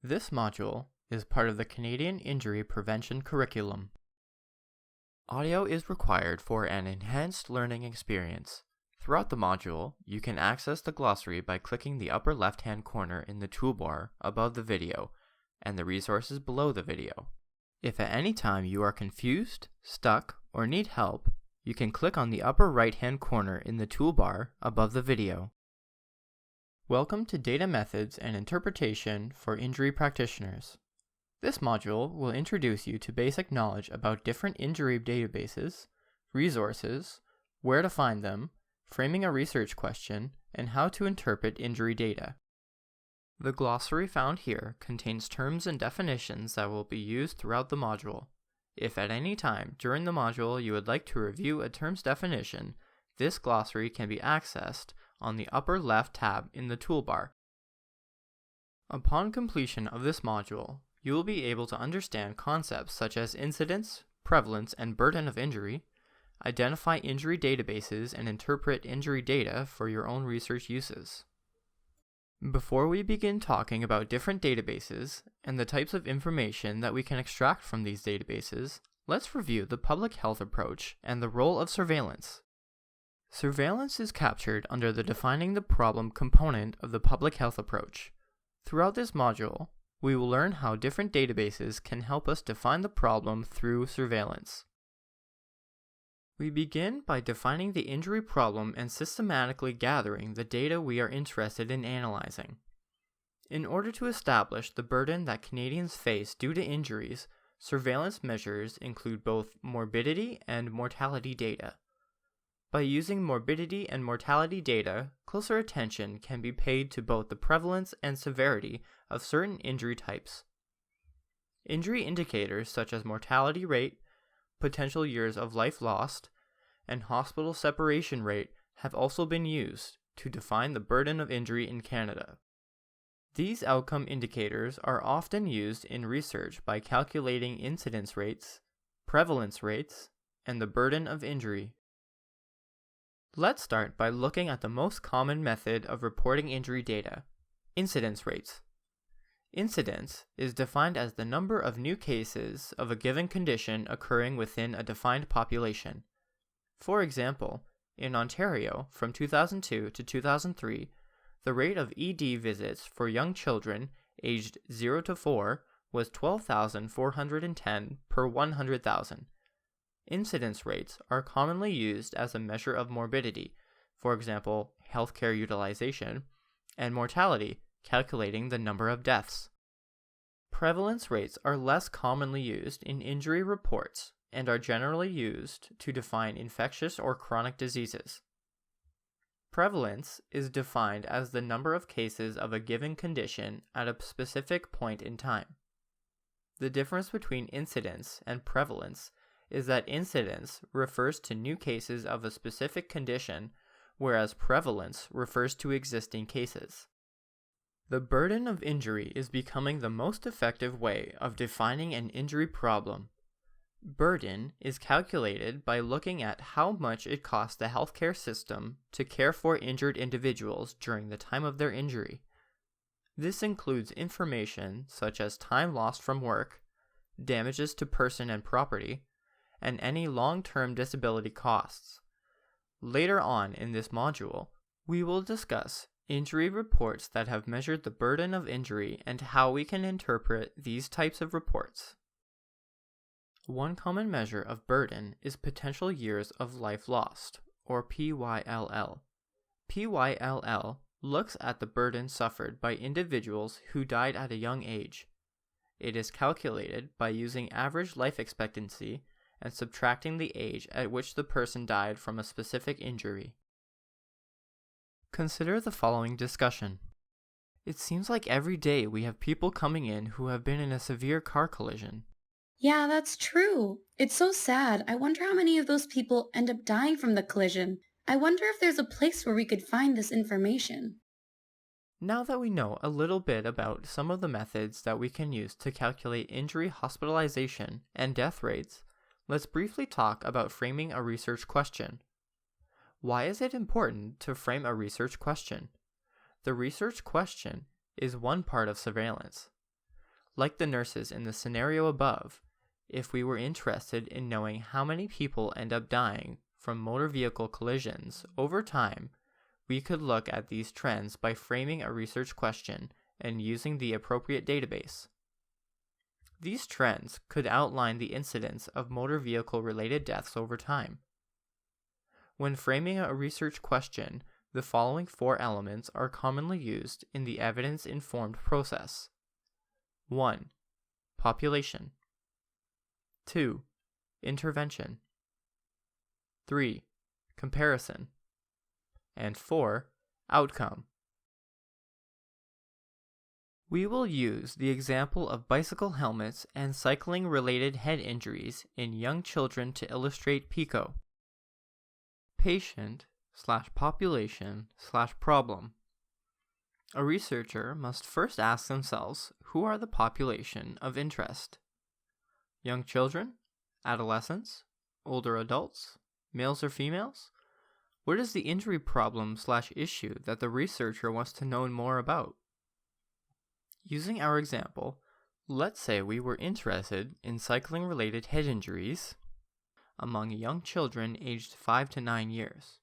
This module is part of the Canadian Injury Prevention curriculum. Audio is required for an enhanced learning experience. Throughout the module, you can access the glossary by clicking the upper left-hand corner in the toolbar above the video and the resources below the video. If at any time you are confused, stuck, or need help, you can click on the upper right-hand corner in the toolbar above the video. Welcome to Data Methods and Interpretation for Injury Practitioners. This module will introduce you to basic knowledge about different injury databases, resources, where to find them, framing a research question, and how to interpret injury data. The glossary found here contains terms and definitions that will be used throughout the module. If at any time during the module you would like to review a term's definition, this glossary can be accessed on the upper left tab in the toolbar. Upon completion of this module, you will be able to understand concepts such as incidence, prevalence, and burden of injury, identify injury databases, and interpret injury data for your own research uses. Before we begin talking about different databases and the types of information that we can extract from these databases, let's review the public health approach and the role of surveillance. Surveillance is captured under the defining the problem component of the public health approach. Throughout this module, we will learn how different databases can help us define the problem through surveillance. We begin by defining the injury problem and systematically gathering the data we are interested in analyzing. In order to establish the burden that Canadians face due to injuries, surveillance measures include both morbidity and mortality data. By using morbidity and mortality data, closer attention can be paid to both the prevalence and severity of certain injury types. Injury indicators such as mortality rate, potential years of life lost, and hospital separation rate have also been used to define the burden of injury in Canada. These outcome indicators are often used in research by calculating incidence rates, prevalence rates, and the burden of injury. Let's start by looking at the most common method of reporting injury data, incidence rates. Incidence is defined as the number of new cases of a given condition occurring within a defined population. For example, in Ontario, from 2002 to 2003, the rate of ED visits for young children aged 0 to 4 was 12,410 per 100,000. Incidence rates are commonly used as a measure of morbidity, for example, healthcare utilization, and mortality, calculating the number of deaths. Prevalence rates are less commonly used in injury reports and are generally used to define infectious or chronic diseases. Prevalence is defined as the number of cases of a given condition at a specific point in time. The difference between incidence and prevalence is that incidence refers to new cases of a specific condition, whereas prevalence refers to existing cases. The burden of injury is becoming the most effective way of defining an injury problem. Burden is calculated by looking at how much it costs the healthcare system to care for injured individuals during the time of their injury. This includes information such as time lost from work, damages to person and property, and any long-term disability costs. Later on in this module, we will discuss injury reports that have measured the burden of injury and how we can interpret these types of reports. One common measure of burden is potential years of life lost, or PYLL. PYLL looks at the burden suffered by individuals who died at a young age. It is calculated by using average life expectancy and subtracting the age at which the person died from a specific injury. Consider the following discussion. It seems like every day we have people coming in who have been in a severe car collision. Yeah, that's true. It's so sad. I wonder how many of those people end up dying from the collision. I wonder if there's a place where we could find this information. Now that we know a little bit about some of the methods that we can use to calculate injury hospitalization and death rates, let's briefly talk about framing a research question. Why is it important to frame a research question? The research question is one part of surveillance. Like the nurses in the scenario above, if we were interested in knowing how many people end up dying from motor vehicle collisions over time, we could look at these trends by framing a research question and using the appropriate database. These trends could outline the incidence of motor vehicle-related deaths over time. When framing a research question, the following 4 elements are commonly used in the evidence-informed process. 1. Population. 2. Intervention. 3. Comparison. And 4. Outcome. We will use the example of bicycle helmets and cycling-related head injuries in young children to illustrate PICO. Patient/population/problem. A researcher must first ask themselves who are the population of interest. Young children? Adolescents? Older adults? Males or females? What is the injury problem/issue that the researcher wants to know more about? Using our example, let's say we were interested in cycling-related head injuries among young children aged 5 to 9 years,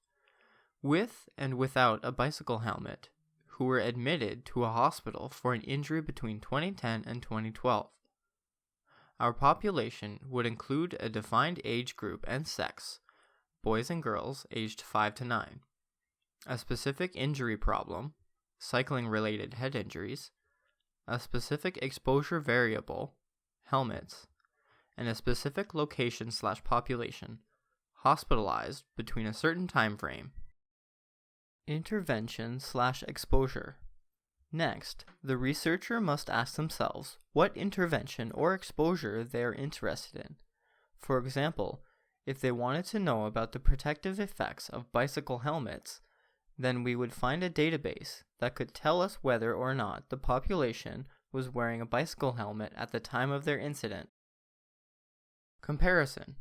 with and without a bicycle helmet, who were admitted to a hospital for an injury between 2010 and 2012. Our population would include a defined age group and sex, boys and girls aged 5 to 9, a specific injury problem, cycling-related head injuries, a specific exposure variable, helmets, and a specific location/population, hospitalized between a certain time frame. Intervention/exposure. Next, the researcher must ask themselves what intervention or exposure they are interested in. For example, if they wanted to know about the protective effects of bicycle helmets, then we would find a database that could tell us whether or not the population was wearing a bicycle helmet at the time of their incident. Comparison.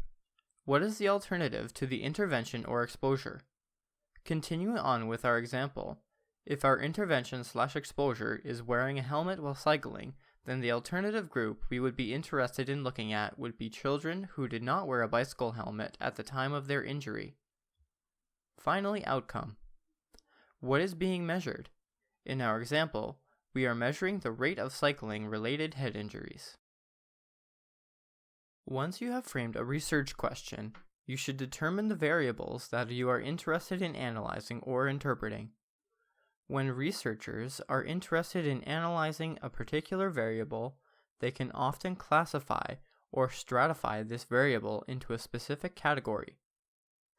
What is the alternative to the intervention or exposure? Continuing on with our example, if our intervention/exposure is wearing a helmet while cycling, then the alternative group we would be interested in looking at would be children who did not wear a bicycle helmet at the time of their injury. Finally, outcome. What is being measured? In our example, we are measuring the rate of cycling-related head injuries. Once you have framed a research question, you should determine the variables that you are interested in analyzing or interpreting. When researchers are interested in analyzing a particular variable, they can often classify or stratify this variable into a specific category.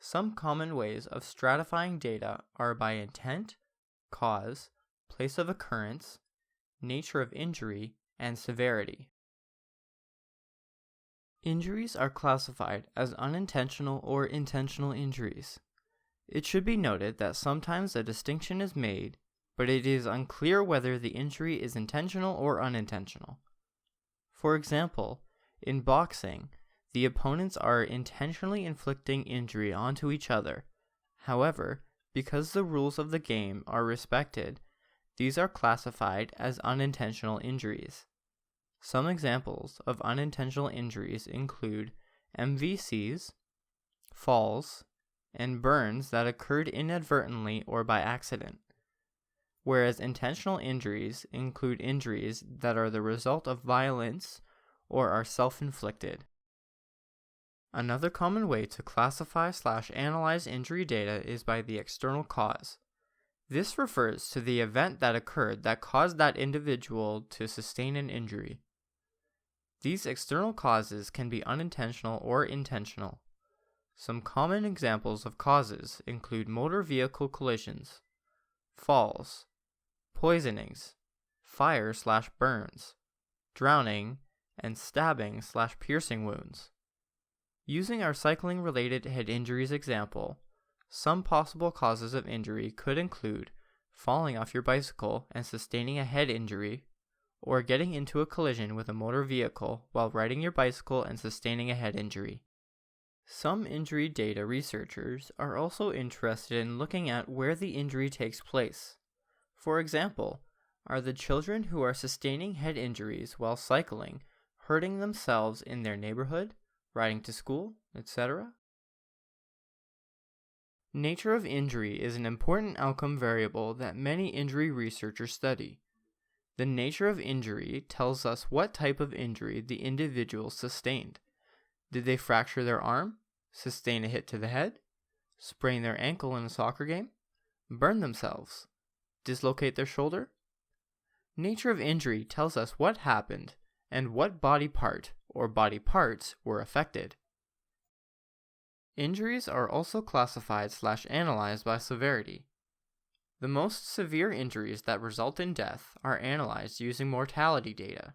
Some common ways of stratifying data are by intent, cause, place of occurrence, nature of injury, and severity. Injuries are classified as unintentional or intentional injuries. It should be noted that sometimes a distinction is made, but it is unclear whether the injury is intentional or unintentional. For example, in boxing, the opponents are intentionally inflicting injury onto each other. However, because the rules of the game are respected, these are classified as unintentional injuries. Some examples of unintentional injuries include MVCs, falls, and burns that occurred inadvertently or by accident, whereas intentional injuries include injuries that are the result of violence or are self-inflicted. Another common way to classify/analyze injury data is by the external cause. This refers to the event that occurred that caused that individual to sustain an injury. These external causes can be unintentional or intentional. Some common examples of causes include motor vehicle collisions, falls, poisonings, fire/burns, drowning, and stabbing/piercing wounds. Using our cycling-related head injuries example, some possible causes of injury could include falling off your bicycle and sustaining a head injury, or getting into a collision with a motor vehicle while riding your bicycle and sustaining a head injury. Some injury data researchers are also interested in looking at where the injury takes place. For example, Are the children who are sustaining head injuries while cycling hurting themselves in their neighborhood, riding to school, etc.? Nature of injury is an important outcome variable that many injury researchers study. The nature of injury tells us what type of injury the individual sustained. Did they fracture their arm, sustain a hit to the head, sprain their ankle in a soccer game, burn themselves, dislocate their shoulder? Nature of injury tells us what happened and what body part or body parts were affected. Injuries are also classified/analyzed by severity. The most severe injuries that result in death are analyzed using mortality data.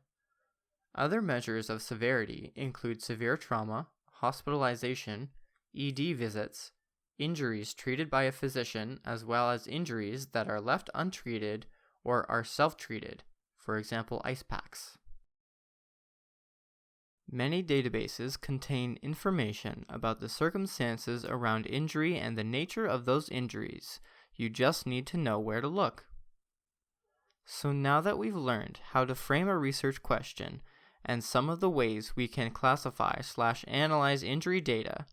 Other measures of severity include severe trauma, hospitalization, ED visits, injuries treated by a physician, as well as injuries that are left untreated or are self-treated, for example, ice packs. Many databases contain information about the circumstances around injury and the nature of those injuries. You just need to know where to look. So now that we've learned how to frame a research question and some of the ways we can classify/analyze injury data,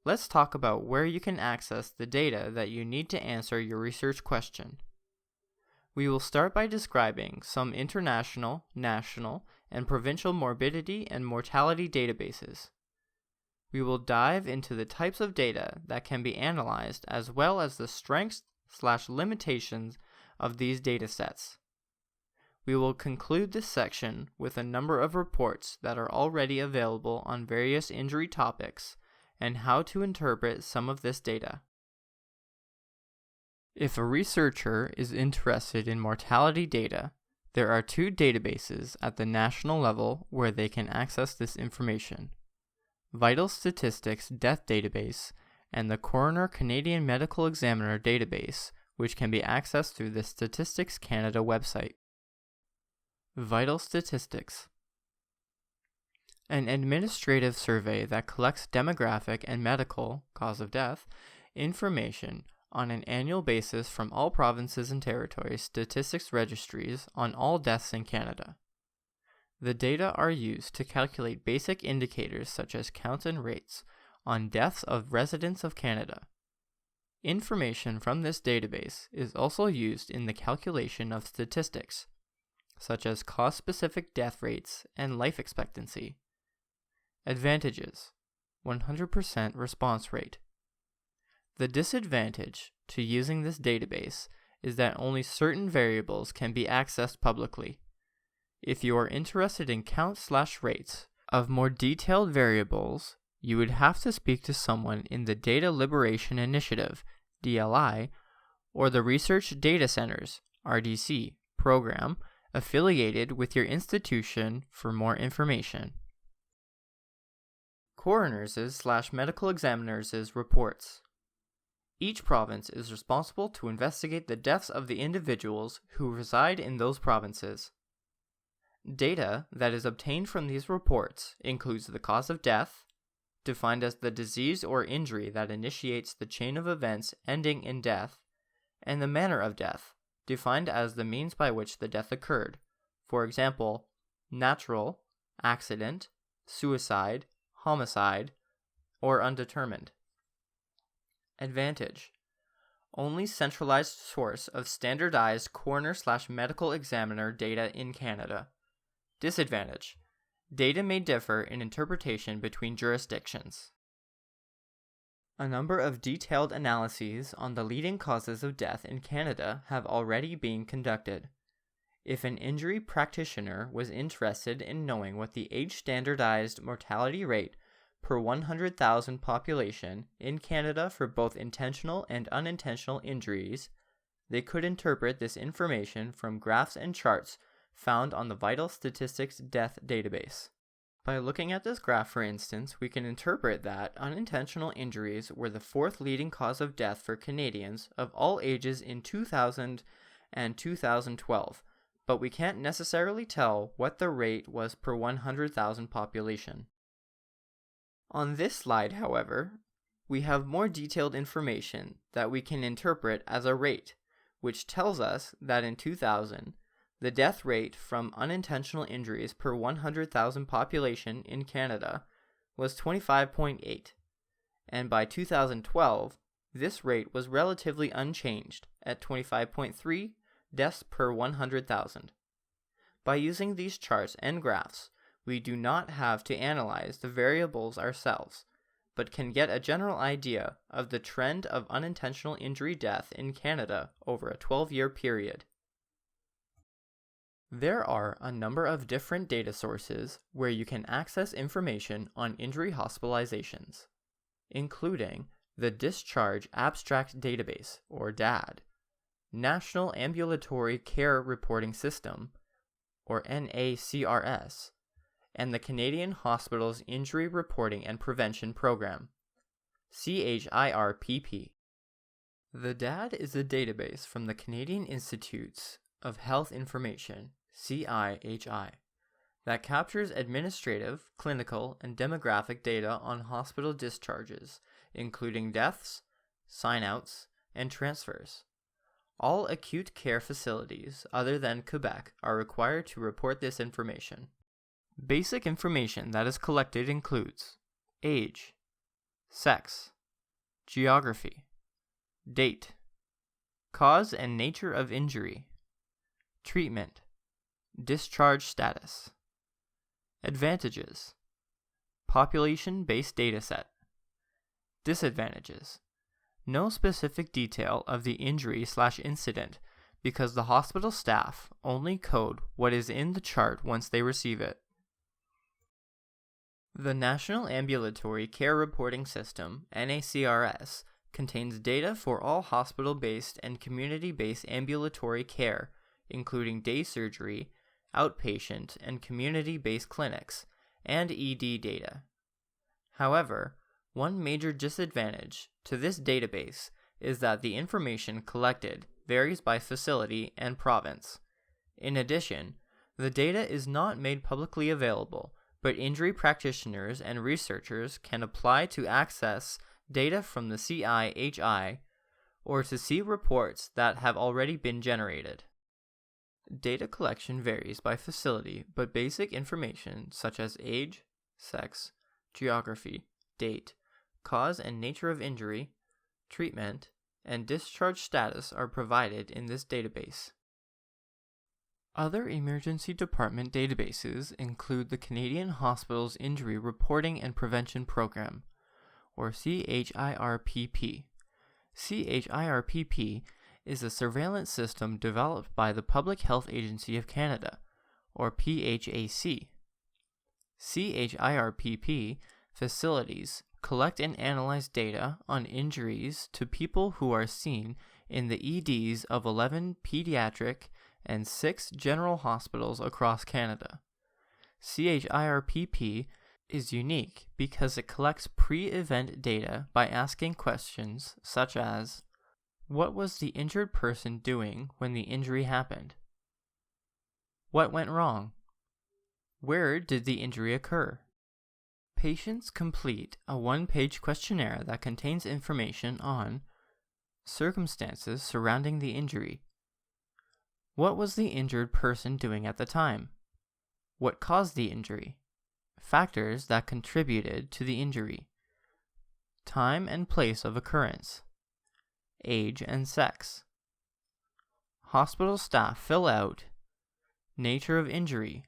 let's talk about where you can access the data that you need to answer your research question. We will start by describing some international, national, and provincial morbidity and mortality databases. We will dive into the types of data that can be analyzed as well as the strengths/limitations of these data sets. We will conclude this section with a number of reports that are already available on various injury topics and how to interpret some of this data. If a researcher is interested in mortality data, there are two databases at the national level where they can access this information: Vital Statistics Death Database and the Coroner Canadian Medical Examiner Database, which can be accessed through the Statistics Canada website. Vital Statistics: an administrative survey that collects demographic and medical, cause of death, information on an annual basis from all provinces and territories statistics registries on all deaths in Canada. The data are used to calculate basic indicators such as counts and rates on deaths of residents of Canada. Information from this database is also used in the calculation of statistics, such as cause-specific death rates and life expectancy. Advantages: 100% response rate. The disadvantage to using this database is that only certain variables can be accessed publicly. If you are interested in counts/rates of more detailed variables, you would have to speak to someone in the Data Liberation Initiative, DLI, or the Research Data Centers, RDC, program affiliated with your institution for more information. Coroners'/medical examiners' reports. Each province is responsible to investigate the deaths of the individuals who reside in those provinces. Data that is obtained from these reports includes the cause of death, defined as the disease or injury that initiates the chain of events ending in death, and the manner of death, defined as the means by which the death occurred, for example, natural, accident, suicide, homicide, or undetermined. Advantage: only centralized source of standardized coroner/medical examiner data in Canada. Disadvantage: data may differ in interpretation between jurisdictions. A number of detailed analyses on the leading causes of death in Canada have already been conducted. If an injury practitioner was interested in knowing what the age-standardized mortality rate per 100,000 population in Canada for both intentional and unintentional injuries, they could interpret this information from graphs and charts found on the Vital Statistics Death Database. By looking at this graph, for instance, we can interpret that unintentional injuries were the fourth leading cause of death for Canadians of all ages in 2000 and 2012, but we can't necessarily tell what the rate was per 100,000 population. On this slide, however, we have more detailed information that we can interpret as a rate, which tells us that in 2000, The death rate from unintentional injuries per 100,000 population in Canada was 25.8, and by 2012, this rate was relatively unchanged at 25.3 deaths per 100,000. By using these charts and graphs, we do not have to analyze the variables ourselves, but can get a general idea of the trend of unintentional injury death in Canada over a 12-year period. There are a number of different data sources where you can access information on injury hospitalizations, including the Discharge Abstract Database, or DAD, National Ambulatory Care Reporting System, or NACRS, and the Canadian Hospitals Injury Reporting and Prevention Program, CHIRPP. The DAD is a database from the Canadian Institutes of Health Information, CIHI, that captures administrative, clinical, and demographic data on hospital discharges, including deaths, sign-outs, and transfers. All acute care facilities other than Quebec are required to report this information. Basic information that is collected includes age, sex, geography, date, cause and nature of injury, treatment, discharge status, advantages, population-based dataset, disadvantages, no specific detail of the injury/incident because the hospital staff only code what is in the chart once they receive it. The National Ambulatory Care Reporting System, NACRS, contains data for all hospital-based and community-based ambulatory care, including day surgery, outpatient, and community-based clinics, and ED data. However, one major disadvantage to this database is that the information collected varies by facility and province. In addition, the data is not made publicly available, but injury practitioners and researchers can apply to access data from the CIHI or to see reports that have already been generated. Data collection varies by facility, but basic information such as age, sex, geography, date, cause and nature of injury, treatment, and discharge status are provided in this database. Other emergency department databases include the Canadian Hospitals Injury Reporting and Prevention Program, or CHIRPP. CHIRPP is a surveillance system developed by the Public Health Agency of Canada, or PHAC. CHIRPP facilities collect and analyze data on injuries to people who are seen in the EDs of 11 pediatric and 6 general hospitals across Canada. CHIRPP is unique because it collects pre-event data by asking questions such as, what was the injured person doing when the injury happened? What went wrong? Where did the injury occur? Patients complete a one-page questionnaire that contains information on circumstances surrounding the injury. What was the injured person doing at the time? What caused the injury? Factors that contributed to the injury. Time and place of occurrence. Age and sex. Hospital staff fill out nature of injury,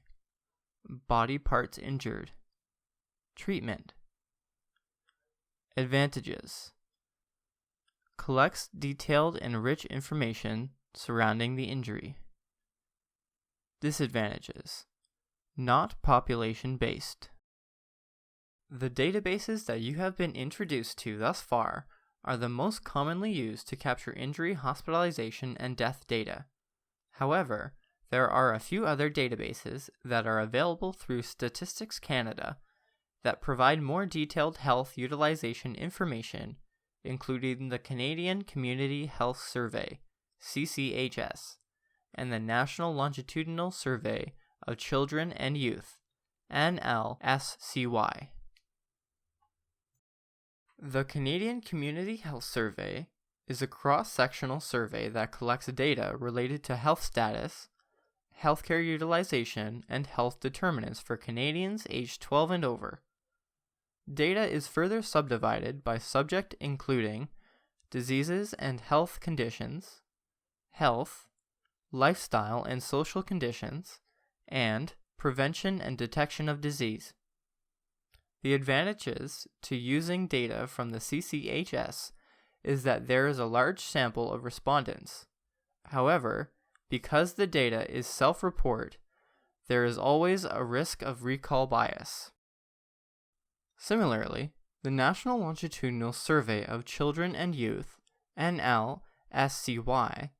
body parts injured, treatment. Advantages. Collects detailed and rich information surrounding the injury. Disadvantages. Not population-based. The databases that you have been introduced to thus far are the most commonly used to capture injury, hospitalization, and death data. However, there are a few other databases that are available through Statistics Canada that provide more detailed health utilization information, including the Canadian Community Health Survey, CCHS, and the National Longitudinal Survey of Children and Youth, NLSCY. The Canadian Community Health Survey is a cross-sectional survey that collects data related to health status, healthcare utilization, and health determinants for Canadians aged 12 and over. Data is further subdivided by subject, including diseases and health conditions, health, lifestyle and social conditions, and prevention and detection of disease. The advantages to using data from the CCHS is that there is a large sample of respondents. However, because the data is self-report, there is always a risk of recall bias. Similarly, the National Longitudinal Survey of Children and Youth, NLSCY,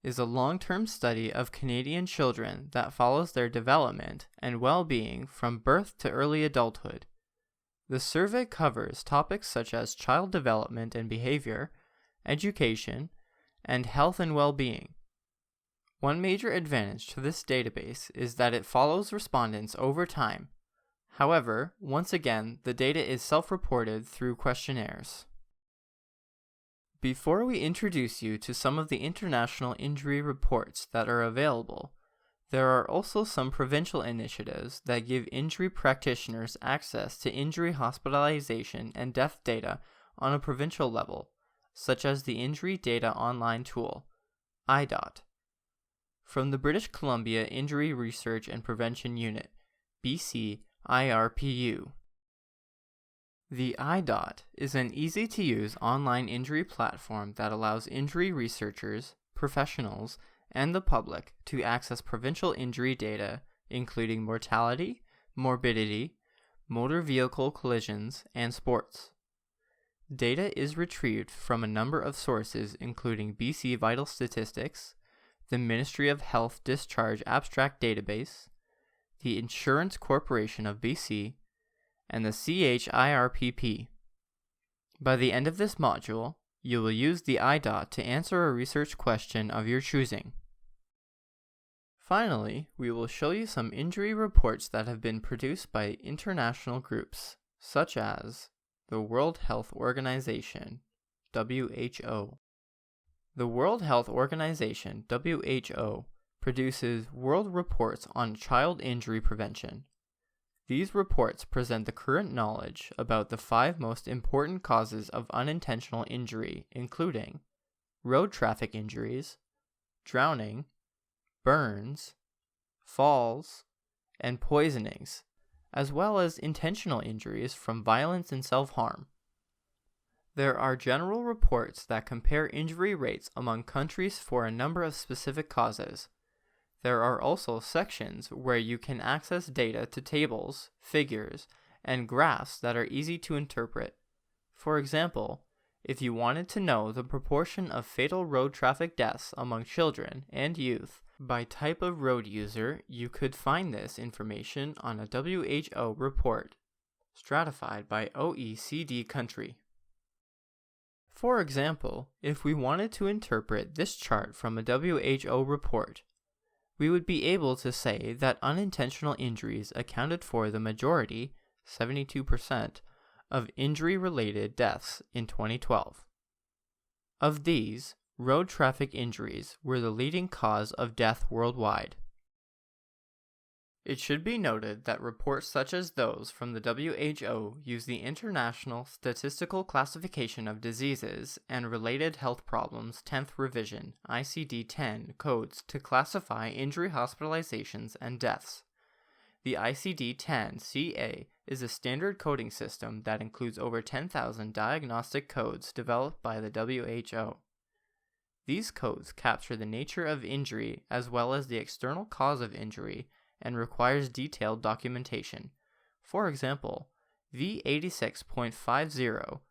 is a long-term study of Canadian children that follows their development and well-being from birth to early adulthood. The survey covers topics such as child development and behavior, education, and health and well-being. One major advantage to this database is that it follows respondents over time. However, once again, the data is self-reported through questionnaires. Before we introduce you to some of the international injury reports that are available, there are also some provincial initiatives that give injury practitioners access to injury hospitalization and death data on a provincial level, such as the Injury Data Online Tool, IDOT. From the British Columbia Injury Research and Prevention Unit, BC IRPU. The IDOT is an easy-to-use online injury platform that allows injury researchers, professionals, and the public to access provincial injury data, including mortality, morbidity, motor vehicle collisions, and sports. Data is retrieved from a number of sources including BC Vital Statistics, the Ministry of Health Discharge Abstract Database, the Insurance Corporation of BC, and the CHIRPP. By the end of this module, you will use the IDOT to answer a research question of your choosing. Finally, we will show you some injury reports that have been produced by international groups, such as the World Health Organization, WHO. The World Health Organization, WHO, produces world reports on child injury prevention. These reports present the current knowledge about the 5 most important causes of unintentional injury, including road traffic injuries, drowning, burns, falls, and poisonings, as well as intentional injuries from violence and self-harm. There are general reports that compare injury rates among countries for a number of specific causes. There are also sections where you can access data to tables, figures, and graphs that are easy to interpret. For example, if you wanted to know the proportion of fatal road traffic deaths among children and youth by type of road user, you could find this information on a WHO report, stratified by OECD country. For example, if we wanted to interpret this chart from a WHO report, we would be able to say that unintentional injuries accounted for the majority, 72%, of injury-related deaths in 2012. Of these, road traffic injuries were the leading cause of death worldwide. It should be noted that reports such as those from the WHO use the International Statistical Classification of Diseases and Related Health Problems 10th Revision ICD-10 codes to classify injury hospitalizations and deaths. The ICD-10-CA is a standard coding system that includes over 10,000 diagnostic codes developed by the WHO. These codes capture the nature of injury as well as the external cause of injury and requires detailed documentation. For example, V86.50,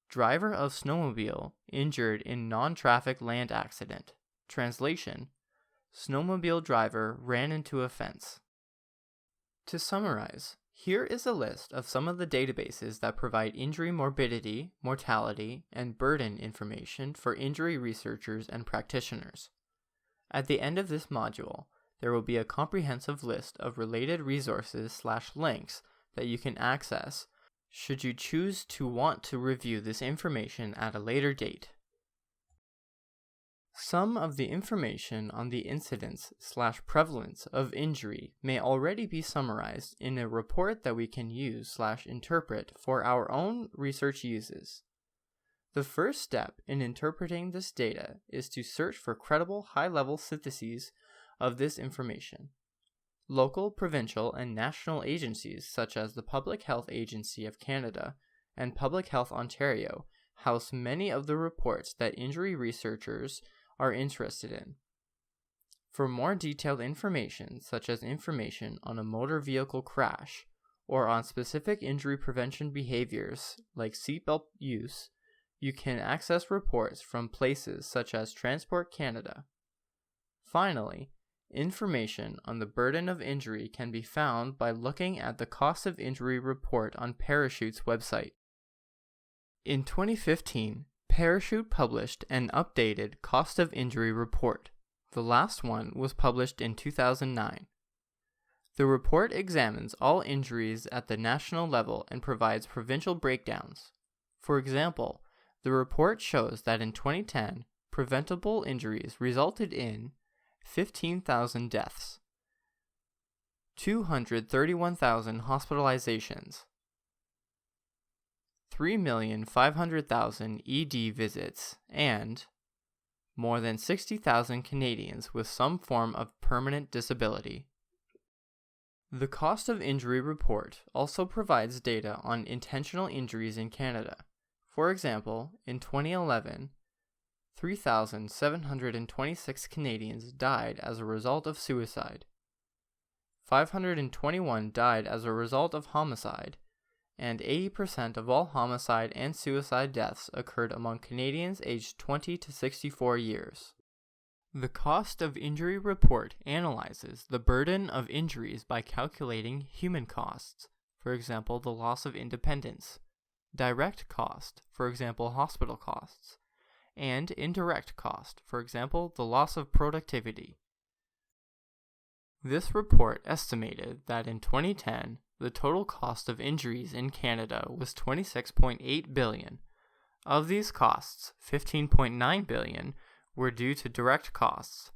driver of snowmobile injured in non-traffic land accident. Translation: snowmobile driver ran into a fence. To summarize, here is a list of some of the databases that provide injury morbidity, mortality, and burden information for injury researchers and practitioners. At the end of this module, there will be a comprehensive list of related resources/links that you can access should you choose to want to review this information at a later date. Some of the information on the incidence/prevalence of injury may already be summarized in a report that we can use/interpret for our own research uses. The first step in interpreting this data is to search for credible high-level syntheses of this information. Local, provincial, and national agencies such as the Public Health Agency of Canada and Public Health Ontario house many of the reports that injury researchers are interested in. For more detailed information, such as information on a motor vehicle crash or on specific injury prevention behaviors like seatbelt use, you can access reports from places such as Transport Canada. Finally, information on the burden of injury can be found by looking at the Cost of Injury report on Parachute's website. In 2015, Parachute published an updated Cost of Injury report. The last one was published in 2009. The report examines all injuries at the national level and provides provincial breakdowns. For example, the report shows that in 2010, preventable injuries resulted in 15,000 deaths, 231,000 hospitalizations, 3,500,000 ED visits, and more than 60,000 Canadians with some form of permanent disability. The Cost of Injury report also provides data on intentional injuries in Canada. For example, in 2011, 3,726 Canadians died as a result of suicide. 521 died as a result of homicide, and 80% of all homicide and suicide deaths occurred among Canadians aged 20 to 64 years. The Cost of Injury report analyzes the burden of injuries by calculating human costs, for example, the loss of independence, direct cost, for example, hospital costs, and indirect cost, for example, the loss of productivity. This report estimated that in 2010, the total cost of injuries in Canada was $26.8 billion. Of these costs, $15.9 billion were due to direct costs,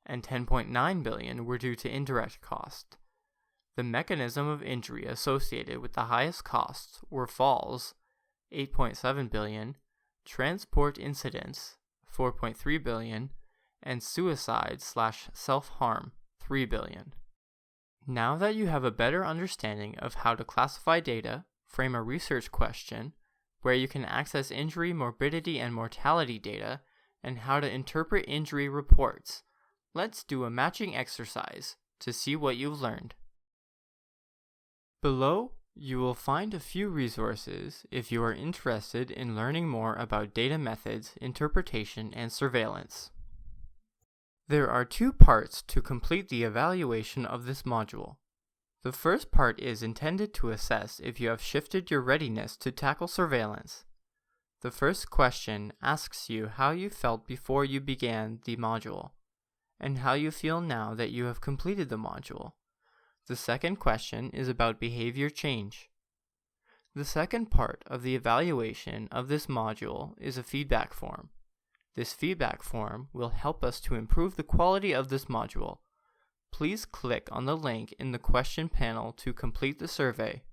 and $10.9 billion were due to indirect costs. The mechanism of injury associated with the highest costs were falls, $8.7 billion, transport incidents, $4.3 billion, and suicide/self-harm, $3 billion. Now that you have a better understanding of how to classify data, frame a research question, where you can access injury, morbidity, and mortality data, and how to interpret injury reports, let's do a matching exercise to see what you've learned. Below, you will find a few resources if you are interested in learning more about data methods, interpretation, and surveillance. There are two parts to complete the evaluation of this module. The first part is intended to assess if you have shifted your readiness to tackle surveillance. The first question asks you how you felt before you began the module, and how you feel now that you have completed the module. The second question is about behavior change. The second part of the evaluation of this module is a feedback form. This feedback form will help us to improve the quality of this module. Please click on the link in the question panel to complete the survey.